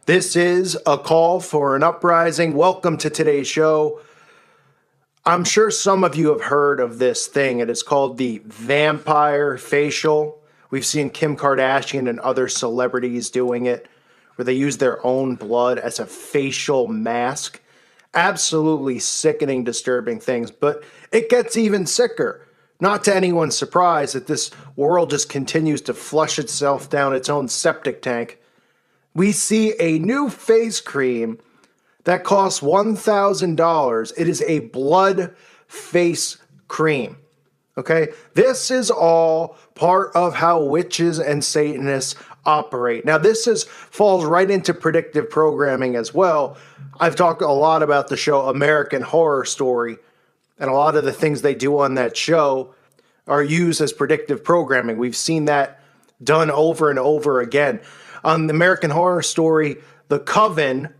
This is a call for an uprising. Welcome to today's show. I'm sure some of you have heard of this thing. It is called the vampire facial. We've seen Kim Kardashian and other celebrities doing it, where they use their own blood as a facial mask. Absolutely sickening, disturbing things, but it gets even sicker. Not to anyone's surprise that this world just continues to flush itself down its own septic tank. We see a new face cream that costs $1,000. It is a blood face cream. Okay? This is all part of how witches and Satanists operate. Now, falls right into predictive programming as well. I've talked a lot about the show American Horror Story, and a lot of the things they do on that show are used as predictive programming. We've seen that done over and over again. On the American Horror Story, The Coven,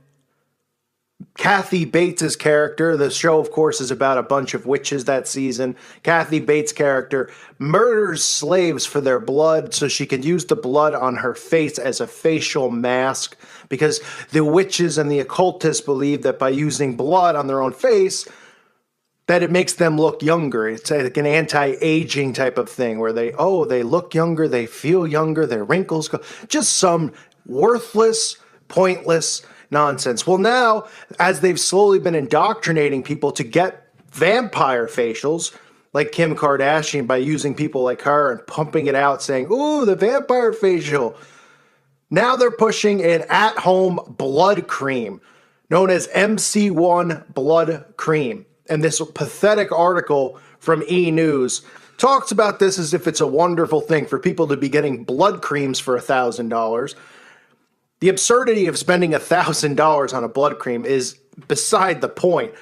Kathy Bates' character, the show, of course, is about a bunch of witches that season. Kathy Bates' character murders slaves for their blood so she can use the blood on her face as a facial mask, because the witches and the occultists believe that by using blood on their own face, that it makes them look younger. It's like an anti-aging type of thing where they look younger, they feel younger, their wrinkles go. Just some worthless, pointless nonsense. Well, now, as they've slowly been indoctrinating people to get vampire facials, like Kim Kardashian, by using people like her and pumping it out, saying, ooh, the vampire facial. Now they're pushing an at-home blood cream known as MC1 blood cream. And this pathetic article from E! News talks about this as if it's a wonderful thing for people to be getting blood creams for $1,000. The absurdity of spending $1,000 on a blood cream is beside the point.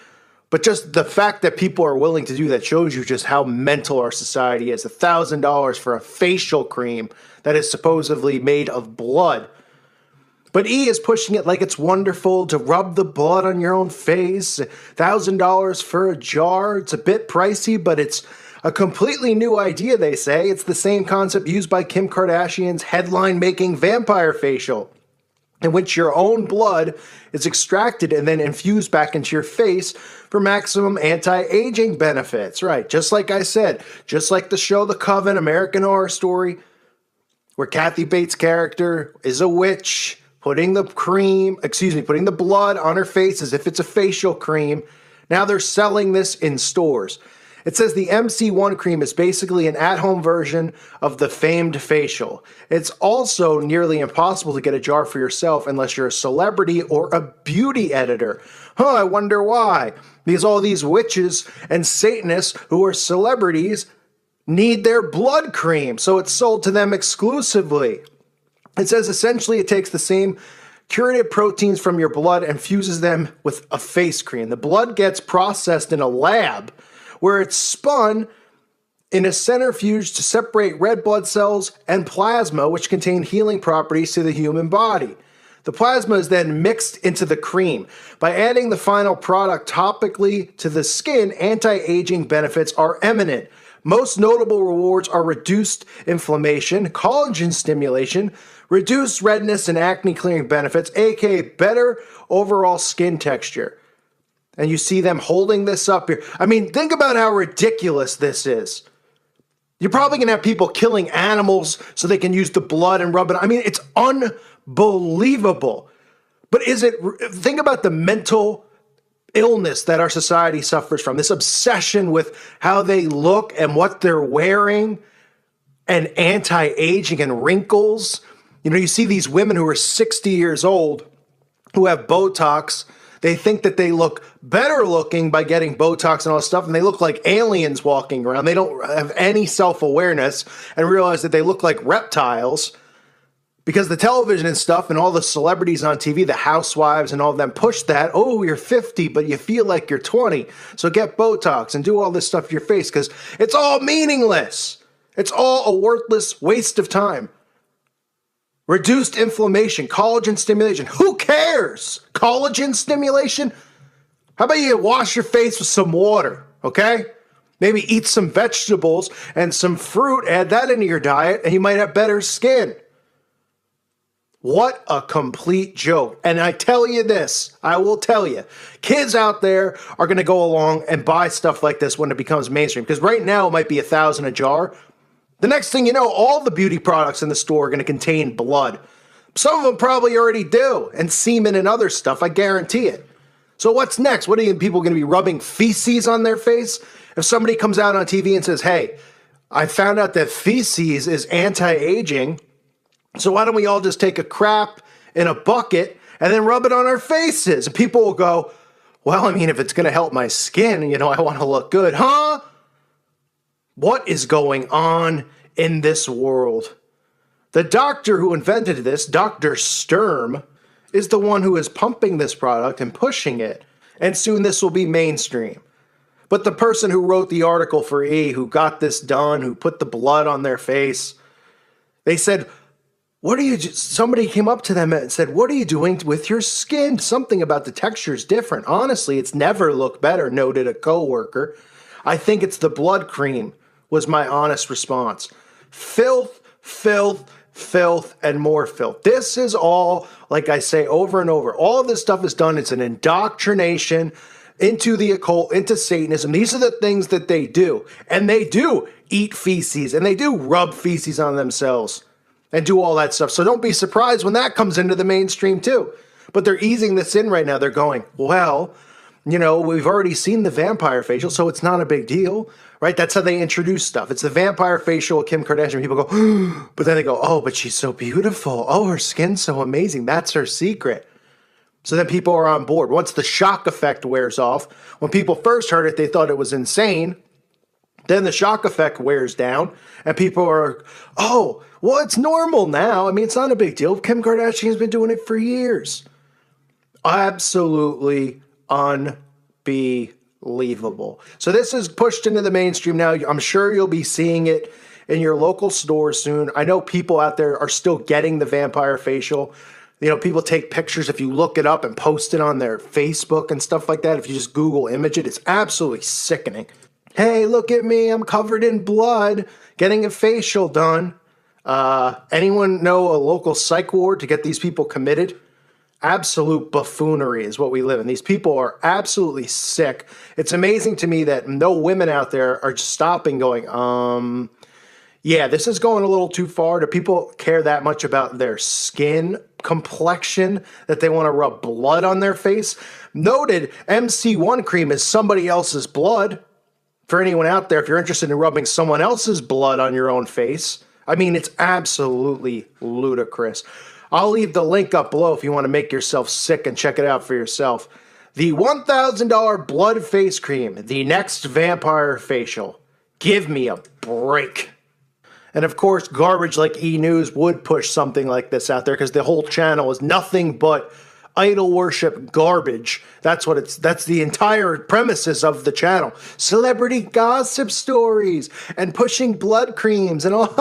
But just the fact that people are willing to do that shows you just how mental our society is. $1,000 for a facial cream that is supposedly made of blood. But E! is pushing it like it's wonderful to rub the blood on your own face. $1,000 for a jar. It's a bit pricey, but it's a completely new idea, they say. It's the same concept used by Kim Kardashian's headline-making vampire facial, in which your own blood is extracted and then infused back into your face for maximum anti-aging benefits. Right, just like I said, just like the show The Coven, American Horror Story, where Kathy Bates' character is a witch, putting the blood on her face as if it's a facial cream. Now they're selling this in stores. It says the MC1 cream is basically an at-home version of the famed facial. It's also nearly impossible to get a jar for yourself unless you're a celebrity or a beauty editor. I wonder why. Because all these witches and Satanists who are celebrities need their blood cream, so it's sold to them exclusively. It says essentially it takes the same curative proteins from your blood and fuses them with a face cream. The blood gets processed in a lab where it's spun in a centrifuge to separate red blood cells and plasma, which contain healing properties to the human body. The plasma is then mixed into the cream. By adding the final product topically to the skin, anti-aging benefits are eminent. Most notable rewards are reduced inflammation, collagen stimulation, reduced redness and acne clearing benefits, aka better overall skin texture. And you see them holding this up here. I mean, think about how ridiculous this is. You're probably going to have people killing animals so they can use the blood and rub it. I mean, it's unbelievable. But think about the mental illness that our society suffers from, this obsession with how they look and what they're wearing and anti-aging and wrinkles. You see these women who are 60 years old who have Botox. They think that they look better looking by getting Botox and all this stuff, and they look like aliens walking around. They don't have any self-awareness and realize that they look like reptiles because the television and stuff and all the celebrities on TV, the housewives and all of them push that. Oh, you're 50, but you feel like you're 20. So get Botox and do all this stuff to your face because it's all meaningless. It's all a worthless waste of time. Reduced inflammation, collagen stimulation. Who cares? Collagen stimulation? How about you wash your face with some water, okay? Maybe eat some vegetables and some fruit, add that into your diet, and you might have better skin. What a complete joke. And I tell you this, I will tell you, kids out there are going to go along and buy stuff like this when it becomes mainstream. Because right now it might be $1,000 a jar. The next thing you know, all the beauty products in the store are going to contain blood. Some of them probably already do, and semen and other stuff, I guarantee it. So what's next? What are people going to be rubbing feces on their face? If somebody comes out on TV and says, hey, I found out that feces is anti-aging, so why don't we all just take a crap in a bucket and then rub it on our faces? And people will go, well, I mean, if it's going to help my skin, I want to look good, huh? What is going on in this world? The doctor who invented this, Dr. Sturm, is the one who is pumping this product and pushing it. And soon this will be mainstream. But the person who wrote the article for E, who got this done, who put the blood on their face, they said, somebody came up to them and said, what are you doing with your skin? Something about the texture is different. Honestly, it's never looked better, noted a coworker. I think it's the blood cream, was my honest response. Filth, filth, filth, and more filth. This is all, like I say over and over, all of this stuff is done. It's an indoctrination into the occult, into Satanism. These are the things that they do. And they do eat feces, and they do rub feces on themselves and do all that stuff. So don't be surprised when that comes into the mainstream too. But they're easing this in right now. They're going, well, we've already seen the vampire facial, so it's not a big deal, right? That's how they introduce stuff. It's the vampire facial, Kim Kardashian. People go, but then they go, oh, but she's so beautiful. Oh, her skin's so amazing. That's her secret. So then people are on board. Once the shock effect wears off, when people first heard it, they thought it was insane. Then the shock effect wears down, and people are, oh, well, it's normal now. I mean, it's not a big deal. Kim Kardashian has been doing it for years. Absolutely unbelievable. So this is pushed into the mainstream now. I'm sure you'll be seeing it in your local stores soon. I know people out there are still getting the vampire facial. People take pictures. If you look it up and post it on their Facebook and stuff like that, if you just Google image it, it's absolutely sickening. Hey, look at me. I'm covered in blood getting a facial done. Anyone know a local psych ward to get these people committed? Absolute buffoonery is what we live in. These people are absolutely sick. It's amazing to me that no women out there are stopping going, yeah, this is going a little too far. Do people care that much about their skin complexion that they want to rub blood on their face? Noted, MC1 cream is somebody else's blood. For anyone out there, if you're interested in rubbing someone else's blood on your own face, I mean, it's absolutely ludicrous. I'll leave the link up below if you want to make yourself sick and check it out for yourself. The $1,000 blood face cream, the next vampire facial. Give me a break. And of course, garbage like E! News would push something like this out there because the whole channel is nothing but idol worship garbage. That's the entire premises of the channel. Celebrity gossip stories and pushing blood creams and all.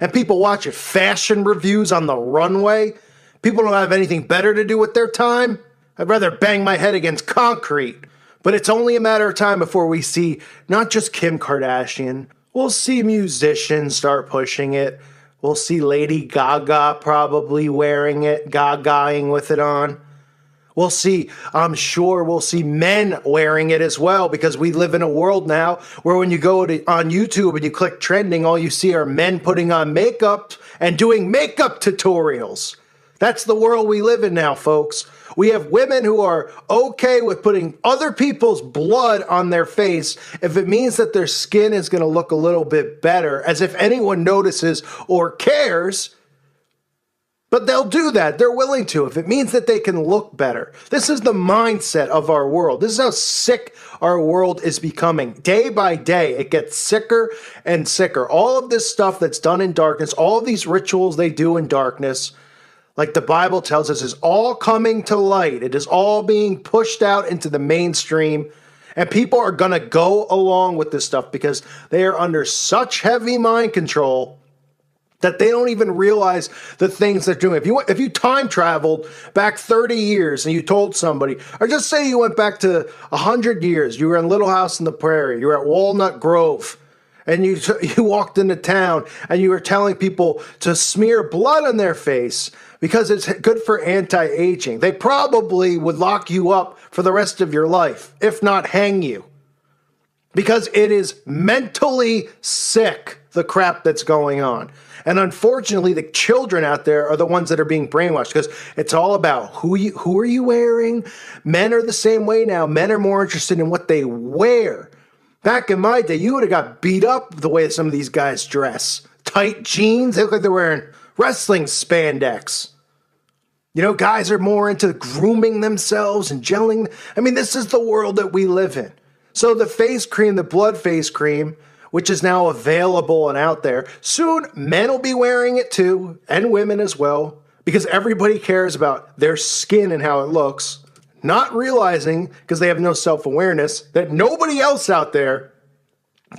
And people watch it. Fashion reviews on the runway. People don't have anything better to do with their time. I'd rather bang my head against concrete. But it's only a matter of time before we see not just Kim Kardashian. We'll see musicians start pushing it. We'll see Lady Gaga probably wearing it, gagaing with it on. I'm sure we'll see men wearing it as well, because we live in a world now where when you go on YouTube and you click trending, all you see are men putting on makeup and doing makeup tutorials. That's the world we live in now, folks. We have women who are okay with putting other people's blood on their face if it means that their skin is going to look a little bit better, as if anyone notices or cares. But they'll do that. They're willing to if it means that they can look better. This is the mindset of our world. This is how sick our world is becoming. Day by day, it gets sicker and sicker. All of this stuff that's done in darkness, all of these rituals they do in darkness, like the Bible tells us, is all coming to light. It is all being pushed out into the mainstream. And people are going to go along with this stuff because they are under such heavy mind control that they don't even realize the things they're doing. If you time traveled back 30 years and you told somebody, or just say you went back to 100 years, you were in Little House on the Prairie, you were at Walnut Grove, and you walked into town and you were telling people to smear blood on their face because it's good for anti-aging, they probably would lock you up for the rest of your life, if not hang you. Because it is mentally sick, the crap that's going on. And unfortunately, the children out there are the ones that are being brainwashed because it's all about who are you wearing? Men are the same way now. Men are more interested in what they wear. Back in my day, you would have got beat up the way some of these guys dress. Tight jeans, they look like they're wearing wrestling spandex. You know, guys are more into grooming themselves and gelling. I mean, this is the world that we live in. So the face cream, the blood face cream, which is now available and out there, soon men will be wearing it too, and women as well, because everybody cares about their skin and how it looks, not realizing, because they have no self-awareness, that nobody else out there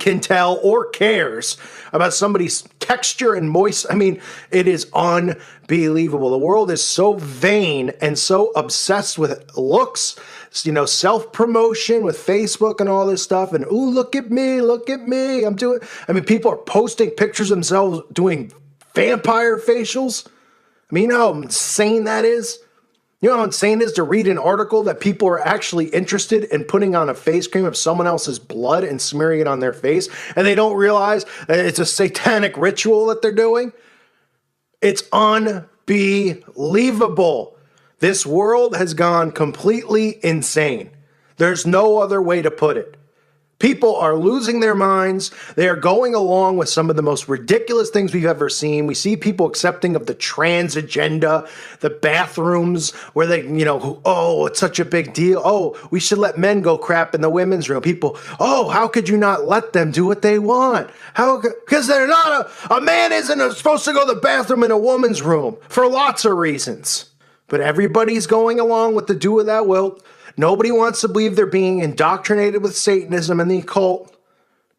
can tell or cares about somebody's texture and moist. I mean, it is unbelievable. The world is so vain and so obsessed with looks, you know, self-promotion with Facebook and all this stuff. And, ooh, look at me, I'm doing. I mean, people are posting pictures of themselves doing vampire facials. I mean, you know how insane that is? You know how insane it is to read an article that people are actually interested in putting on a face cream of someone else's blood and smearing it on their face, and they don't realize that it's a satanic ritual that they're doing? It's unbelievable. This world has gone completely insane. There's no other way to put it. People are losing their minds. They are going along with some of the most ridiculous things we've ever seen. We see people accepting of the trans agenda, the bathrooms where they, you know, oh, it's such a big deal. Oh, we should let men go crap in the women's room. People, oh, how could you not let them do what they want? How? Because they're not a man isn't supposed to go to the bathroom in a woman's room for lots of reasons. But everybody's going along with the do with that will. Nobody wants to believe they're being indoctrinated with Satanism and the occult.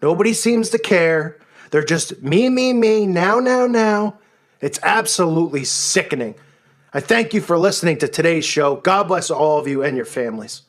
Nobody seems to care. They're just me, now. It's absolutely sickening. I thank you for listening to today's show. God bless all of you and your families.